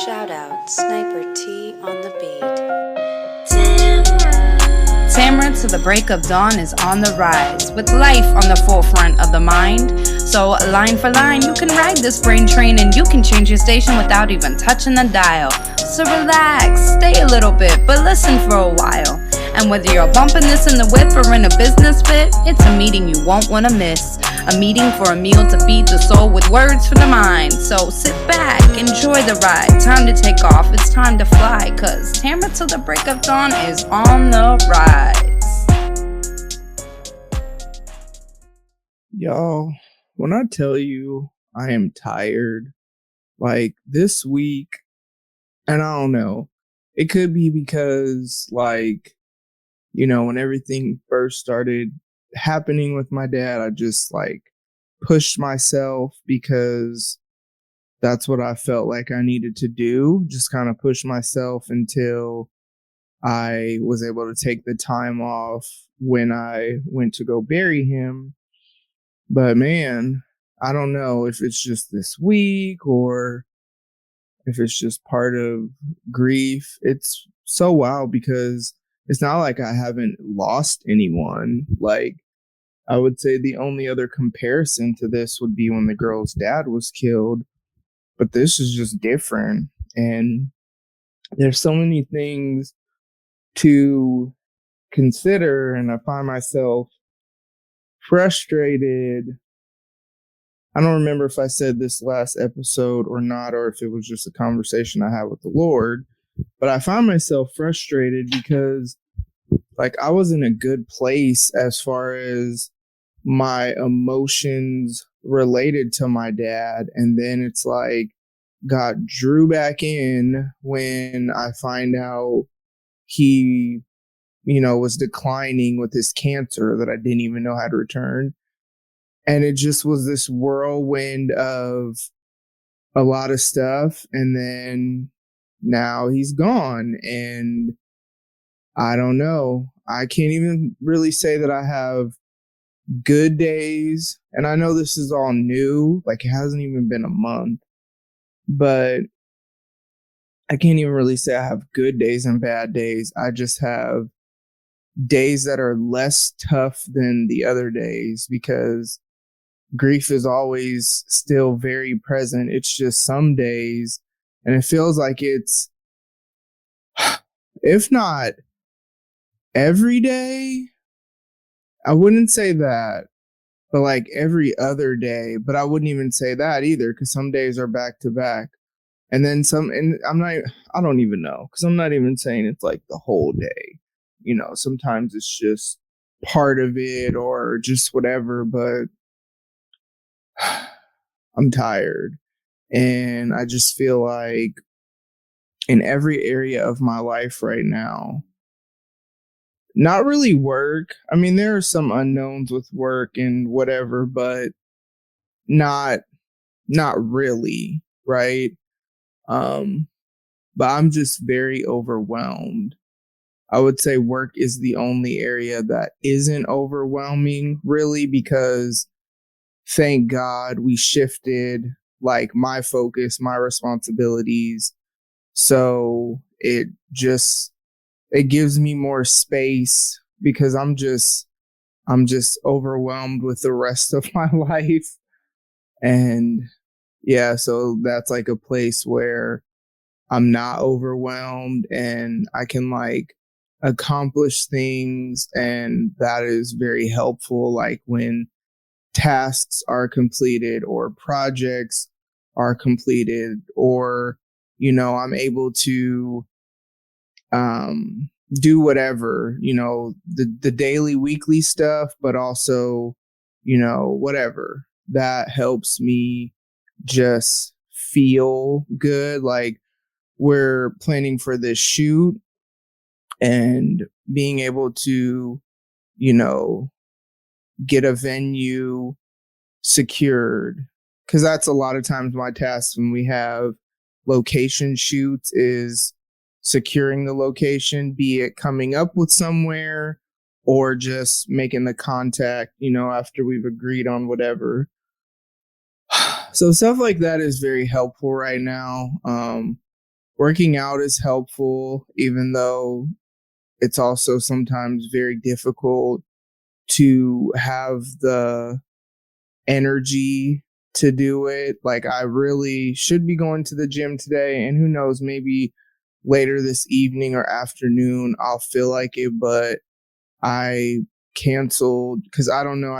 Shout out Sniper T on the beat. Tamara to the break of dawn is on the rise, with life on the forefront of the mind. So line for line, you can ride this brain train and you can change your station without even touching the dial. So relax, stay a little bit, but listen for a while. And whether you're bumping this in the whip or in a business fit, it's a meeting you won't want to miss. A meeting for a meal to feed the soul with words for the mind. So sit back, enjoy the ride. Time to take off, it's time to fly. Cause Tamara till the break of dawn is on the rise. Y'all, when I tell you I am tired, like this week, and I don't know, it could be because when everything first started happening with my dad, I just pushed myself because that's what I felt like I needed to do. Just kind of push myself until I was able to take the time off when I went to go bury him. But man, I don't know if it's just this week or if it's just part of grief. It's so wild because it's not like I haven't lost anyone. I would say the only other comparison to this would be when the girl's dad was killed. But this is just different. And there's so many things to consider. And I find myself frustrated. I don't remember if I said this last episode or not, or if it was just a conversation I had with the Lord. But I find myself frustrated because I was in a good place as far as my emotions related to my dad. And then it's got drew back in when I find out he, was declining with his cancer that I didn't even know had returned. And it just was this whirlwind of a lot of stuff. And then now he's gone. And I don't know. I can't even really say that I have good days. And I know this is all new. It hasn't even been a month. But I can't even really say I have good days and bad days. I just have days that are less tough than the other days because grief is always still very present. It's just some days, and it feels like it's, if not every day, I wouldn't say that, but every other day. But I wouldn't even say that either because some days are back to back. And then some, and I don't even know because I'm not even saying it's the whole day. Sometimes it's just part of it or just whatever, but I'm tired. And I just feel like in every area of my life right now, not really work. I mean, there are some unknowns with work and whatever, but not really, right? But I'm just very overwhelmed. I would say work is the only area that isn't overwhelming, really, because thank God we shifted my focus, my responsibilities. So it gives me more space because I'm just overwhelmed with the rest of my life. And yeah, so that's a place where I'm not overwhelmed and I can accomplish things. And that is very helpful. When tasks are completed or projects are completed or, I'm able to do whatever, the daily, weekly stuff, but also, whatever that helps me just feel good. We're planning for this shoot and being able to, get a venue secured. Because that's a lot of times my task when we have location shoots is securing the location, be it coming up with somewhere or just making the contact, after we've agreed on whatever. So stuff like that is very helpful right now. working out is helpful, even though it's also sometimes very difficult to have the energy to do it. Like, I really should be going to the gym today, and who knows, maybe later this evening or afternoon I'll feel like it, but I canceled because I don't know,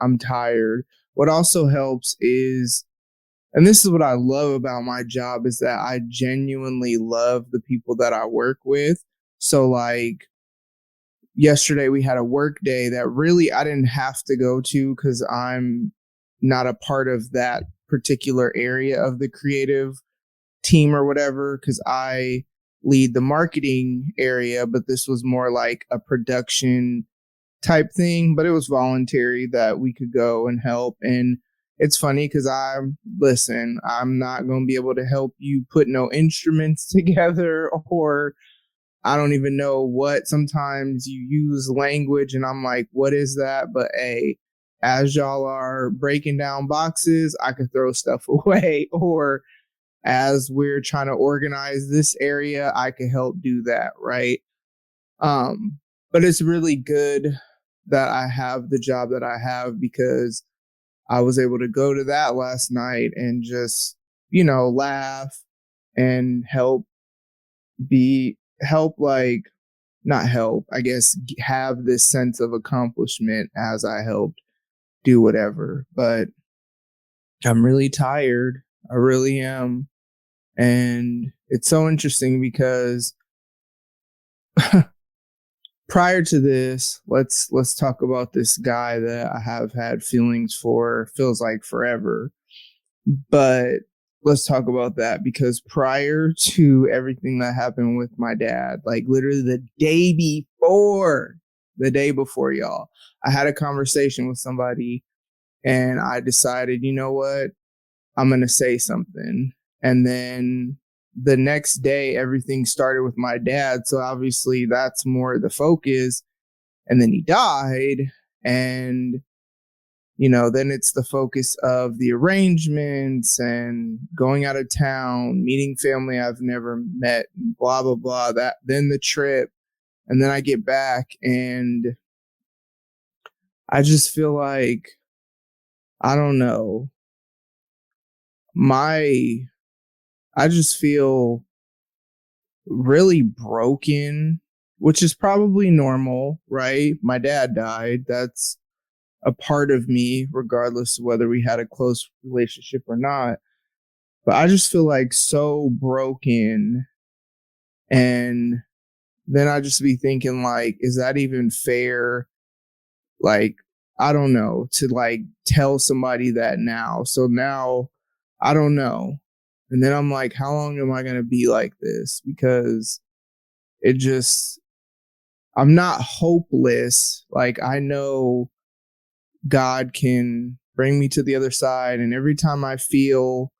I'm tired. What also helps is, and this is what I love about my job, is that I genuinely love the people that I work with. So like yesterday we had a work day that really I didn't have to go to because I'm not a part of that particular area of the creative team or whatever, because I lead the marketing area, but this was more like a production type thing, but it was voluntary that we could go and help. And it's funny because I'm not going to be able to help you put no instruments together, or I don't even know what. Sometimes you use language and I'm like, what is that? But as y'all are breaking down boxes, I could throw stuff away, or as we're trying to organize this area, I could help do that, right? But it's really good that I have the job that I have, because I was able to go to that last night and just, laugh and like, not help, I guess, have this sense of accomplishment as I helped do whatever. But I'm really tired. I really am. And it's so interesting because prior to this, let's talk about this guy that I have had feelings for, feels like forever. But let's talk about that, because prior to everything that happened with my dad, like literally the day before, y'all, I had a conversation with somebody and I decided, you know what, I'm going to say something. And then the next day, everything started with my dad. So obviously that's more the focus. And then he died. And, then it's the focus of the arrangements and going out of town, meeting family I've never met, blah, blah, blah. Then the trip. And then I get back and I just feel like, I don't know, I just feel really broken, which is probably normal, right? My dad died. That's a part of me, regardless of whether we had a close relationship or not. But I just feel like so broken. And then I just be thinking, like, is that even fair? Like, I don't know, to like tell somebody that now. So now I don't know. And then I'm like, how long am I going to be like this? Because I'm not hopeless. Like, I know God can bring me to the other side. And every time I feel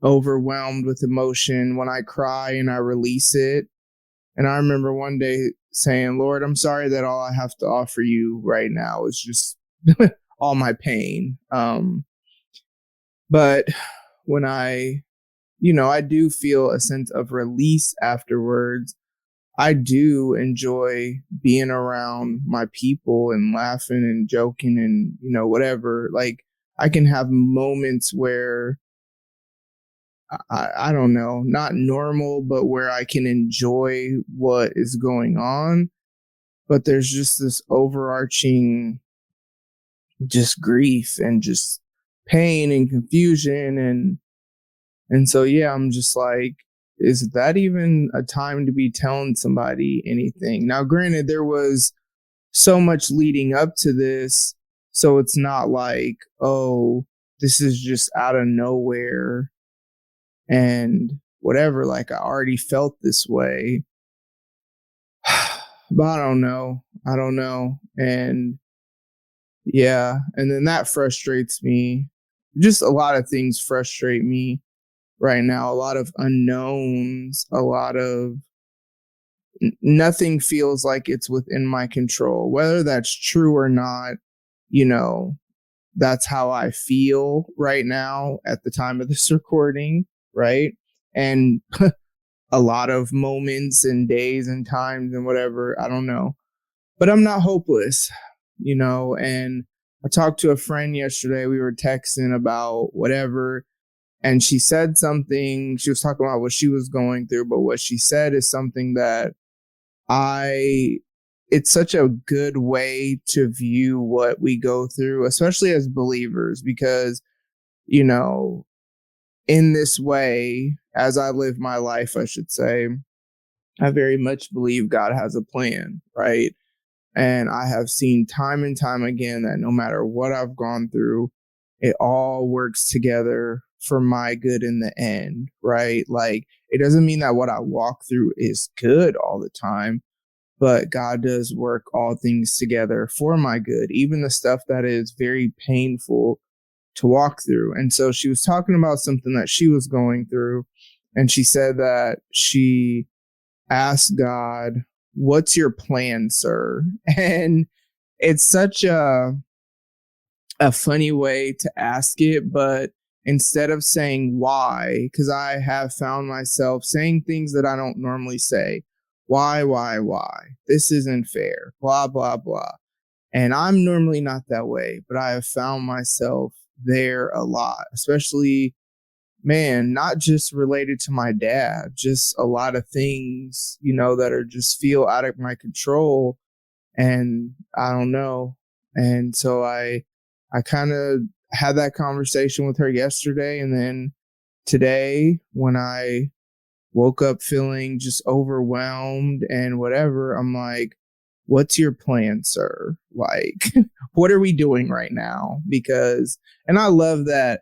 overwhelmed with emotion, when I cry and I release it. And I remember one day saying, Lord, I'm sorry that all I have to offer you right now is just all my pain. But when I do feel a sense of release afterwards, I do enjoy being around my people and laughing and joking and, whatever. Like, I can have moments where I don't know, not normal, but where I can enjoy what is going on. But there's just this overarching just grief and just pain and confusion. And so, yeah, I'm just like, is that even a time to be telling somebody anything? Now, granted, there was so much leading up to this, so it's not like, oh, this is just out of nowhere and whatever. Like, I already felt this way. But I don't know. And yeah, and then that frustrates me. Just a lot of things frustrate me right now. A lot of unknowns, nothing feels like it's within my control. Whether that's true or not, that's how I feel right now at the time of this recording, right? And a lot of moments and days and times and whatever. I don't know. But I'm not hopeless, and I talked to a friend yesterday. We were texting about whatever, and she said something. She was talking about what she was going through, but what she said is something that it's such a good way to view what we go through, especially as believers, because, in this way, as I live my life, I should say, I very much believe God has a plan, right? And I have seen time and time again that no matter what I've gone through, it all works together for my good in the end, right? Like, it doesn't mean that what I walk through is good all the time, but God does work all things together for my good, even the stuff that is very painful to walk through. And so she was talking about something that she was going through, and she said that she asked God, "What's your plan, sir?" And it's such a funny way to ask it, but instead of saying why, because I have found myself saying things that I don't normally say. Why? This isn't fair. Blah, blah, blah. And I'm normally not that way, but I have found myself there a lot, especially, man, not just related to my dad, just a lot of things, that are just feel out of my control. And I don't know. And so I kind of had that conversation with her yesterday. And then today, when I woke up feeling just overwhelmed and whatever, I'm like, "What's your plan, sir? Like, what are we doing right now?" And I love that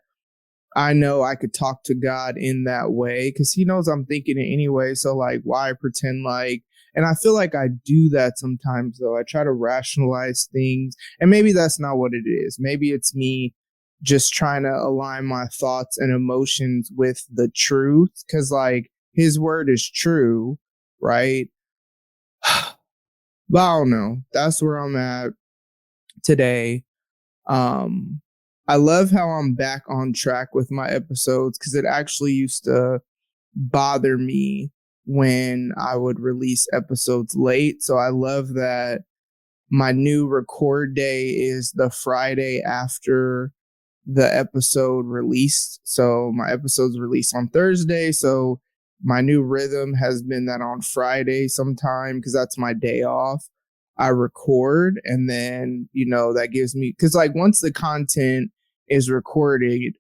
I know I could talk to God in that way because he knows I'm thinking it anyway. So, like, why pretend like, and I feel like I do that sometimes, though. I try to rationalize things, and maybe that's not what it is. Maybe it's me just trying to align my thoughts and emotions with the truth because, like, his word is true, right? But I don't know. That's where I'm at today. Um, I love how I'm back on track with my episodes because it actually used to bother me when I would release episodes late. So I love that my new record day is the Friday after the episode released. So my episodes released on Thursday. So my new rhythm has been that on Friday sometime because that's my day off. I record, and then, that gives me, because like once the content is recorded,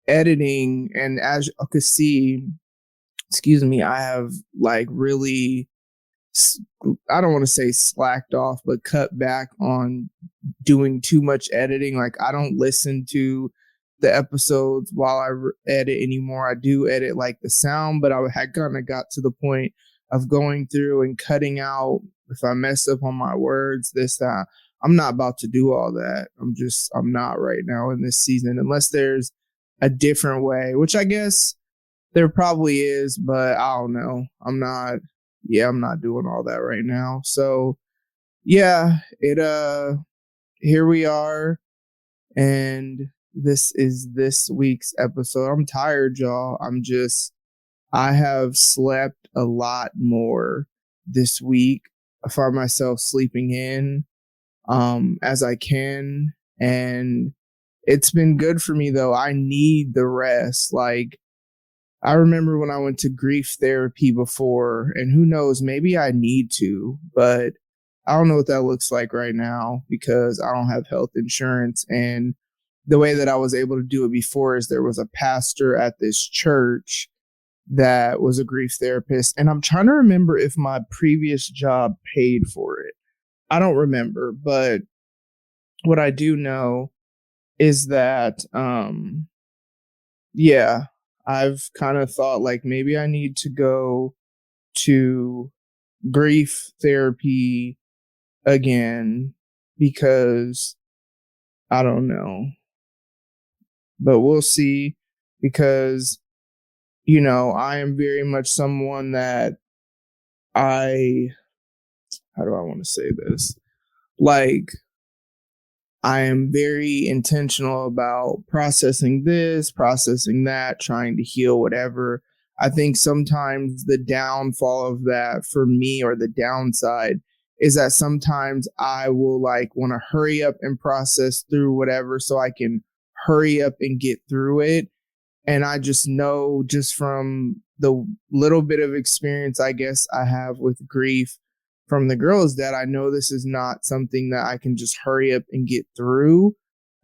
editing, and as you can see, excuse me, I have like really, I don't want to say slacked off, but cut back on doing too much editing. Like, I don't listen to the episodes while I edit anymore. I do edit like the sound, but I had kind of got to the point of going through and cutting out if I mess up on my words, this, that. I'm not about to do all that. I'm not right now in this season, unless there's a different way, which I guess there probably is, but I don't know. I'm not doing all that right now. So yeah, here we are. And this is this week's episode. I'm tired, y'all. I have slept a lot more this week. I find myself sleeping in as I can. And it's been good for me, though. I need the rest. Like, I remember when I went to grief therapy before, and who knows, maybe I need to, but I don't know what that looks like right now because I don't have health insurance. And the way that I was able to do it before is there was a pastor at this church that was a grief therapist. And I'm trying to remember if my previous job paid for it. I don't remember, but what I do know is that, yeah, I've kind of thought like maybe I need to go to grief therapy again because I don't know, but we'll see because, I am very much someone that how do I want to say this? Like, I am very intentional about processing this, processing that, trying to heal whatever. I think sometimes the downfall of that for me, or the downside, is that sometimes I will like want to hurry up and process through whatever so I can hurry up and get through it. And I just know, just from the little bit of experience I guess I have with grief from the girls, that I know this is not something that I can just hurry up and get through.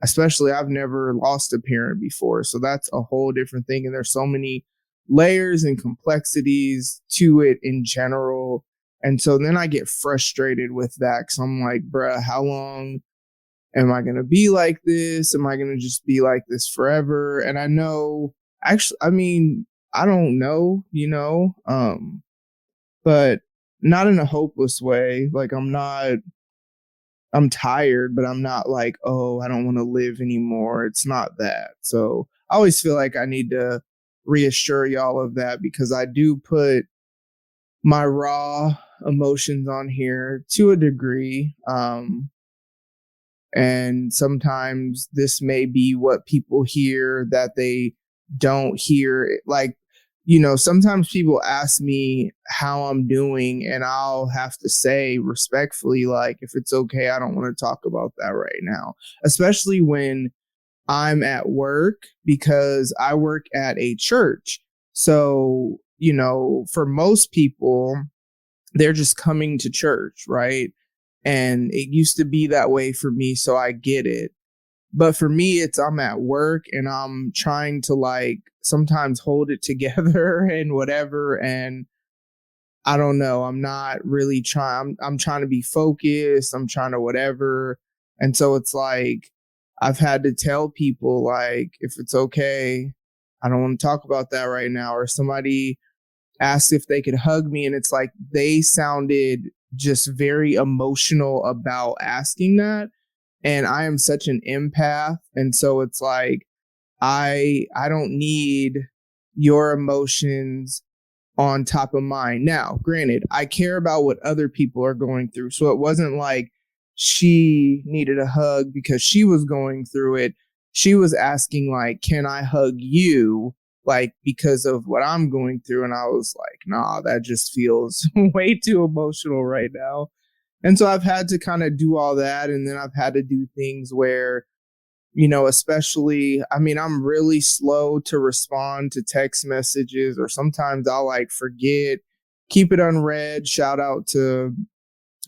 Especially, I've never lost a parent before. So that's a whole different thing. And there's so many layers and complexities to it in general. And so then I get frustrated with that, because I'm like, bruh, how long am I going to be like this? Am I going to just be like this forever? And I know, actually, I mean, I don't know, but not in a hopeless way. Like, I'm tired, but I'm not like, oh, I don't want to live anymore. It's not that. So I always feel like I need to reassure y'all of that, because I do put my raw emotions on here to a degree. And sometimes this may be what people hear that they don't hear. Like, sometimes people ask me how I'm doing, and I'll have to say respectfully, like, if it's okay, I don't want to talk about that right now, especially when I'm at work, because I work at a church. So, for most people, they're just coming to church, right? And it used to be that way for me, so I get it. But for me, it's I'm at work and I'm trying to like sometimes hold it together and whatever. And I don't know, I'm not really trying. I'm trying to be focused. I'm trying to whatever. And so it's like I've had to tell people, like, if it's okay, I don't want to talk about that right now. Or somebody asked if they could hug me, and it's like they sounded just very emotional about asking that. And I am such an empath, and so it's like I don't need your emotions on top of mine. Now, granted, I care about what other people are going through, so it wasn't like she needed a hug because she was going through it. She was asking, like, can I hug you, like, because of what I'm going through? And I was like, nah, that just feels way too emotional right now. And so I've had to kind of do all that. And then I've had to do things where, especially, I mean, I'm really slow to respond to text messages, or sometimes I'll like forget, keep it unread, shout out to,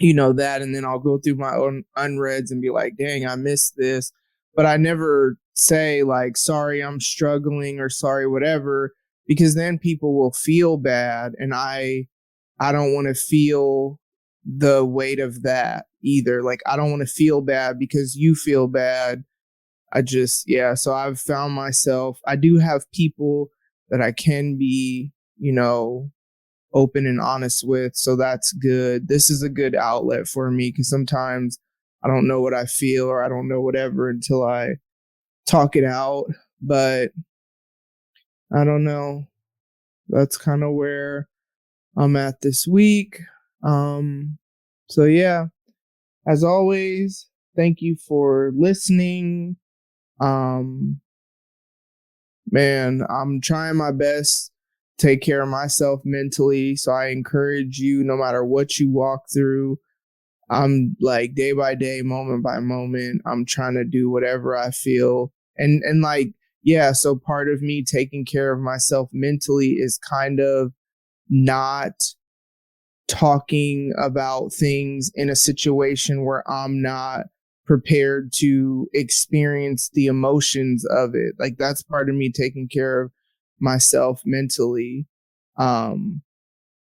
that. And then I'll go through my own unreads and be like, dang, I missed this. But I never say like, sorry, I'm struggling, or sorry, whatever, because then people will feel bad. And I don't want to feel the weight of that either. Like, I don't want to feel bad because you feel bad. Yeah. So I've found myself, I do have people that I can be, open and honest with. So that's good. This is a good outlet for me, because sometimes I don't know what I feel, or I don't know whatever until I talk it out. But I don't know. That's kind of where I'm at this week. So yeah, as always, thank you for listening. Man, I'm trying my best to take care of myself mentally. So I encourage you, no matter what you walk through, I'm like day by day, moment by moment, I'm trying to do whatever I feel. And like, yeah, so part of me taking care of myself mentally is kind of not talking about things in a situation where I'm not prepared to experience the emotions of it. Like, that's part of me taking care of myself mentally. And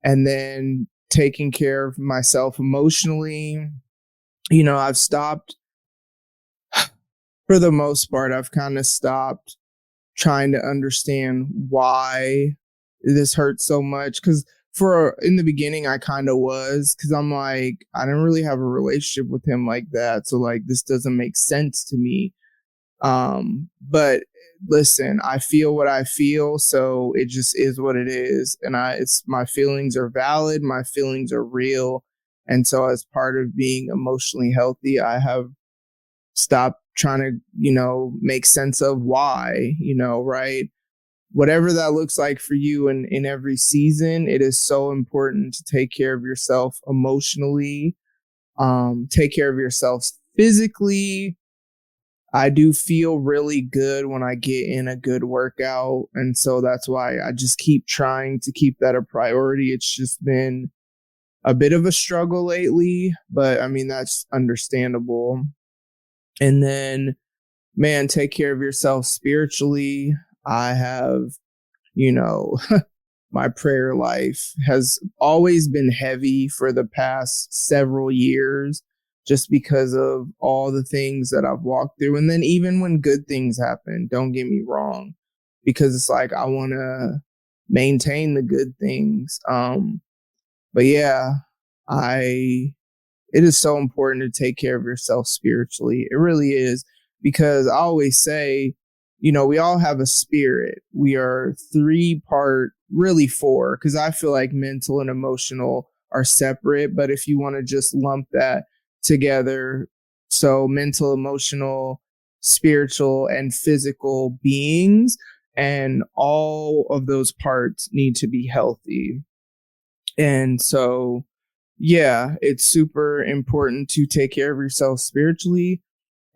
then taking care of myself emotionally, I've stopped, for the most part, I've kind of stopped trying to understand why this hurts so much. Because in the beginning, I kind of was, because I'm like, I didn't really have a relationship with him like that. So like, this doesn't make sense to me. But listen, I feel what I feel. So it just is what it is. And my feelings are valid. My feelings are real. And so as part of being emotionally healthy, I have stopped trying to, make sense of why, right? whatever that looks like for you in every season, it is so important to take care of yourself emotionally, take care of yourself physically. I do feel really good when I get in a good workout. And so that's why I just keep trying to keep that a priority. It's just been a bit of a struggle lately, but I mean, that's understandable. And then, man, take care of yourself spiritually. I have, my prayer life has always been heavy for the past several years, just because of all the things that I've walked through. And then even when good things happen, don't get me wrong, because it's like I want to maintain the good things. But yeah, it is so important to take care of yourself spiritually. It really is, because I always say, we all have a spirit. We are 3-part, really 4, because I feel like mental and emotional are separate. But if you want to just lump that together, so mental, emotional, spiritual, and physical beings, and all of those parts need to be healthy. And so, yeah, it's super important to take care of yourself spiritually.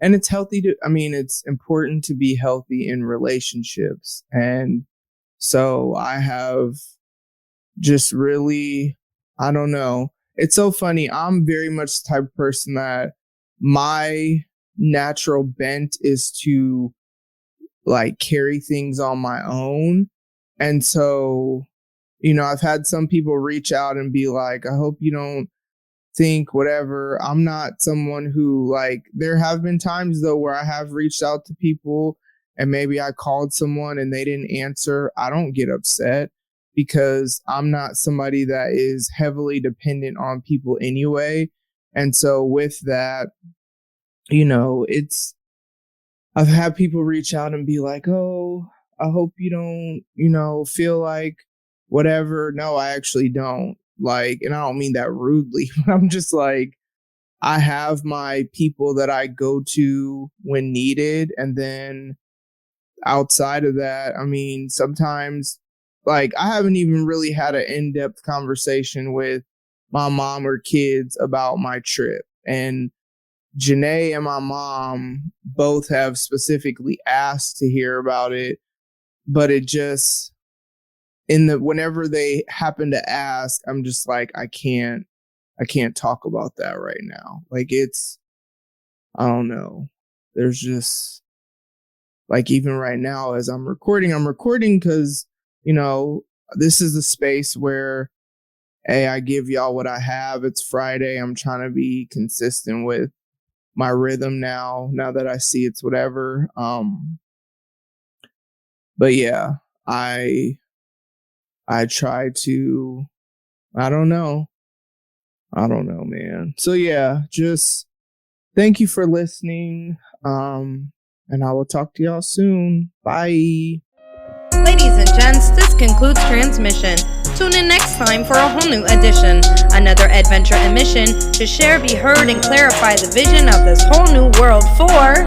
And it's it's important to be healthy in relationships. And so I have just really, I don't know. It's so funny. I'm very much the type of person that my natural bent is to like carry things on my own. And so, I've had some people reach out and be like, I hope you don't think whatever. I'm not someone who, like, there have been times though where I have reached out to people and maybe I called someone and they didn't answer. I don't get upset, because I'm not somebody that is heavily dependent on people anyway. And so with that, I've had people reach out and be like, oh, I hope you don't, feel like whatever. No, I actually don't. Like, and I don't mean that rudely, but I'm just like, I have my people that I go to when needed. And then outside of that, I mean, sometimes, like, I haven't even really had an in-depth conversation with my mom or kids about my trip. And Janae and my mom both have specifically asked to hear about it, but it just, whenever they happen to ask, I'm just like, I can't talk about that right now. Like, I don't know. There's just, like, even right now as I'm recording because, this is the space where, hey, I give y'all what I have. It's Friday. I'm trying to be consistent with my rhythm now that I see it's whatever. But yeah, I try to, I don't know, man. So yeah, just thank you for listening. And I will talk to y'all soon. Bye. Ladies and gents, this concludes transmission. Tune in next time for a whole new edition. Another adventure and mission to share, be heard, and clarify the vision of this whole new world for